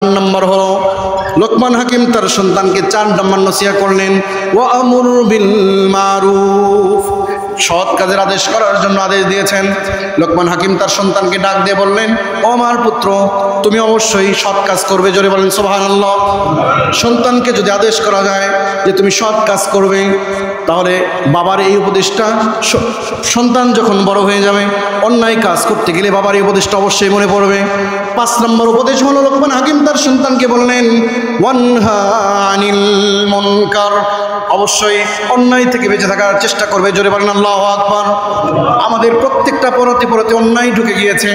নম্বর হলো লোকমান হাকিম তার সন্তানকে 4 নম্বর নসিহত করলেন, ওয়া আমুর বিল মারুফ, সৎ কাজের আদেশ করার জন্য আদেশ দিয়েছেন। লোকমান হাকিম তার সন্তানকে ডাক দিয়ে বললেন, ও আমার পুত্র, তুমি অবশ্যই সৎ কাজ করবে। জোরে বলেন সুবহানাল্লাহ। সন্তানকে যদি আদেশ করা যায় যে তুমি সৎ কাজ করবে, তাহলে বাবার এই উপদেশটা সন্তান যখন বড় হয়ে যাবে অন্যায় কাজ করতে গেলে বাবার এই উপদেশটা অবশ্যই মনে পড়বে। 5 নম্বর উপদেশ হলো লোকমান হাকিম তার সন্তানকে বললেন, ওয়ানহা আনিল মুনকার, অবশ্যই অন্যায় থেকে বেঁচে থাকার চেষ্টা করবে। জোরে বলেন আল্লাহু আকবার। আমাদের প্রত্যেকটা পরতে পরতে অন্যায় ঢুকে গিয়েছে।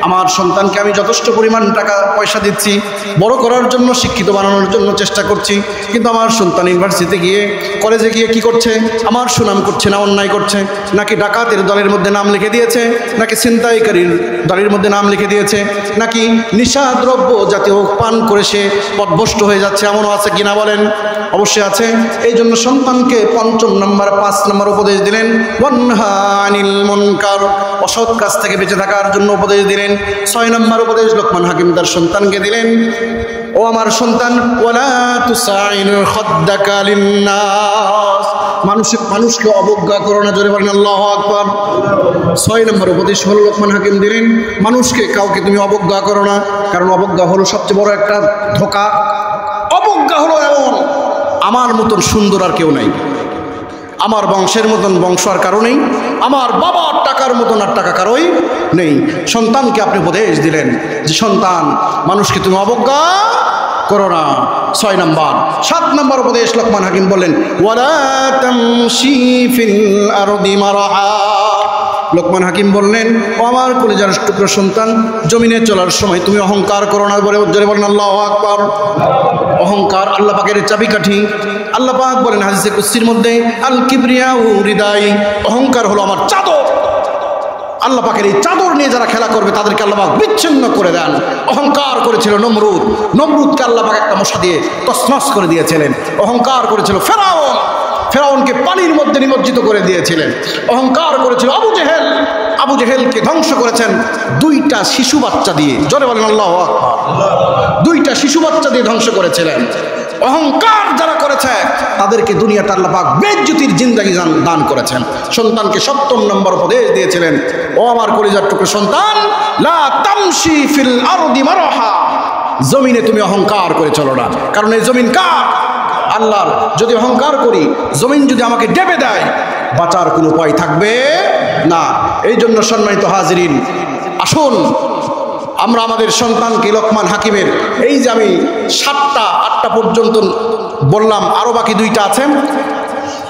আমার সন্তানকে আমি যথেষ্ট পরিমাণ টাকা পয়সা দিচ্ছি, বড় করার জন্য, শিক্ষিত বানানোর জন্য চেষ্টা করছি, কিন্তু আমার সন্তান ইউনিভার্সিটিতে গিয়ে, কলেজে গিয়ে কি করছে? আমার সুনাম করছে না অন্যায় করছে? নাকি ডাকাতের দলের মধ্যে নাম লিখে দিয়েছে, নাকি ছিনতাইকারীর দলের মধ্যে নাম লিখে দিয়েছে, নাকি নিশাদ্রব্য জাতীয় পান করে সে পথভ্রষ্ট হয়ে যাচ্ছে? এমনও আছে কিনা বলেন? অবশ্যই আছে। এই জন্য সন্তানকে 5 নম্বর উপদেশ দিলেন, ওয়ানহা আনিল মুনকার, অসৎ কাজ থেকে বেঁচে থাকার জন্য উপদেশ দিলেন। 6 নম্বর উপদেশ লোকমান হাকিম তার সন্তানকে দিলেন, ও আমার সন্তান, ওয়ালা তুসাইল খাদ্দাকা লিন্নাস, মানুষকে অবজ্ঞা করো না। জোরে বলেন আল্লাহু আকবার। 6 নম্বর উপদেশ হলো লোকমান হাকিম দিলেন, কাউকে তুমি অবজ্ঞা করো না, কারণ অবজ্ঞা হলো সবচেয়ে বড় একটা ধোঁকা। অবজ্ঞা হলো এমন, আমার মতন সুন্দর আর কেউ নাই, আমার বংশের মতন বংশ আর কারো নেই, আমার বাবার টাকার মতন আর টাকা কারোই নেই। সন্তানকে আপনি উপদেশ দিলেন যে সন্তান, মানুষকে তুমি অবজ্ঞা করো না। 6 নম্বর। 7 নম্বর উপদেশ লোকমান হাকিম বললেন, ওয়ালা তামশি ফিল আরদি মারহা, লোকমান হাকিম বললেন, ও আমার কলিজার টুকরো সন্তান, জমিনে চলার সময় তুমি অহংকার করো না। জোরে বলেন আল্লাহু আকবার। অহংকার আল্লাহ পাকের চাবিকাঠি। আল্লাহ পাক বলেন হাদিসে কুদসির মধ্যে, আল কিবরিয়াউ রিদাই, অহংকার হলো আমার চাদর। আল্লাহ পাকের এই চাদর নিয়ে যারা খেলা করবে তাদেরকে আল্লাহ পাক বিচ্ছিন্ন করে দেন। অহংকার করেছিল নমরুদকে আল্লাহ পাক একটা মশা দিয়ে তছনছ করে দিয়েছিলেন। অহংকার করেছিল ফেরাউনকে পানির মধ্যে নিমজ্জিত করে দিয়েছিলেন। অহংকার করেছিল আবু জেহেলকে ধ্বংস করেছেন 2টা শিশু বাচ্চা দিয়ে। জোরে বলেন আল্লাহু আকবার। 2টা শিশু বাচ্চা দিয়ে ধ্বংস করেছিলেন। অহংকার যারা করেছে তাদেরকে দুনিয়াতে আল্লাহ পাক বেজ্জতির জিন্দেগি দান করেছেন। সন্তানকে 7 নম্বর উপদেশ দিয়েছিলেন, ও আমার কলিজার টুকরো সন্তান, লা তামশি ফিল আরদি মারহা, জমিনে তুমি অহংকার করে চলো না, কারণ এই জমিন কার? আল্লাহর। যদি অহংকার করি, জমিন যদি আমাকে ডেবে দেয়, বাঁচার কোনো উপায় থাকবে না। এই জন্য সম্মানিত হাজিরিন, আসুন আমরা আমাদের সন্তানকে লোকমান হাকিমের, এই যে আমি 7টা পর্যন্ত বললাম, আরও বাকি 2টা আছে,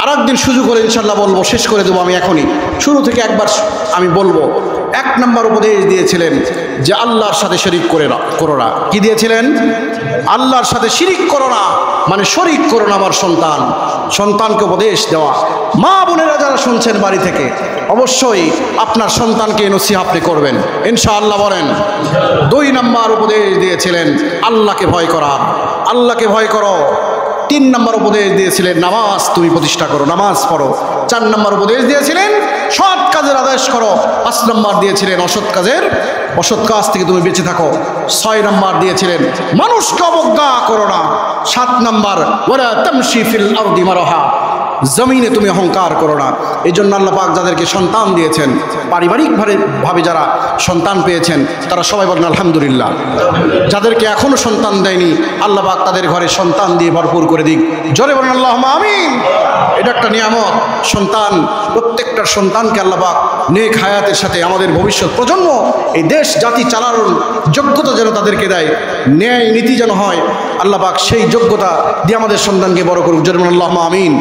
আর একদিন সুযোগ করে ইনশাল্লাহ বলবো, শেষ করে দেবো আমি এখনই। শুরু থেকে একবার আমি বলবো। 1 নম্বর উপদেশ দিয়েছিলেন যে আল্লাহর সাথে শরিক করো না। কি দিয়েছিলেন? আল্লাহর সাথে শিরিক করো না, মানে শরিক করো না। আমার সন্তানকে উপদেশ দেওয়া। মা বোনেরা যারা শুনছেন বাড়ি থেকে, অবশ্যই আপনার সন্তানকে নসিহত আপনি করবেন ইনশাআল্লাহ। বলেন। 2 নম্বর উপদেশ দিয়েছিলেন আল্লাহকে ভয় করা। আল্লাহকে ভয় করো। 3 নম্বর উপদেশ দিয়েছিলেন নামাজ তুমি প্রতিষ্ঠা করো, নামাজ পড়ো। 4 নম্বর উপদেশ দিয়েছিলেন সৎ কাজের আদেশ করো। 5 নম্বর দিয়েছিলেন অসৎ কাজ থেকে তুমি বেঁচে থাকো। 6 নম্বর দিয়েছিলেন মানুষকে অবজ্ঞা করো না। 7 নম্বর, ওয়ালা তামশি ফিল আরদি মারহা, জমিনে তুমি অহংকার করো না। এই জন্য আল্লাহ পাক যাদেরকে সন্তান দিয়েছেন, পারিবারিকভাবে যারা সন্তান পেয়েছেন, তারা সবাই বলেন আলহামদুলিল্লাহ। যাদেরকে এখনো সন্তান দেয়নি, আল্লাহ পাক তাদের ঘরে সন্তান দিয়ে ভরপুর করে দিক। জোরে বলেন আল্লাহুম্মা আমিন। এটা একটা নিয়ামত। সন্তান, প্রত্যেকটা সন্তানকে আল্লাহ পাক নেক হায়াতের সাথে আমাদের ভবিষ্যৎ প্রজন্ম, এই দেশ জাতি চালানোর যোগ্যতা যেন তাদেরকে দেয়, ন্যায় নীতি যেন হয়, আল্লাহ পাক সেই যোগ্যতা দিয়ে আমাদের সন্তানকে বড় করুক। জোরে বলেন আল্লাহুম্মা আমিন।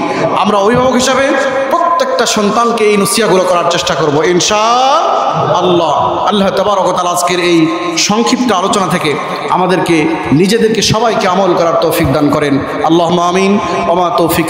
আমরা অভিভাবক হিসাবে প্রত্যেকটা সন্তানকে এই নসিহতগুলো করার চেষ্টা করব ইনশাআল্লাহ। আল্লাহ তাবারক ওয়া তাআলা আজকের এই সংক্ষিপ্ত আলোচনা থেকে আমাদেরকে, নিজেদেরকে, সবাইকে আমল করার তৌফিক দান করেন। আল্লাহুম্মা আমিন। ওয়া মা তৌফিক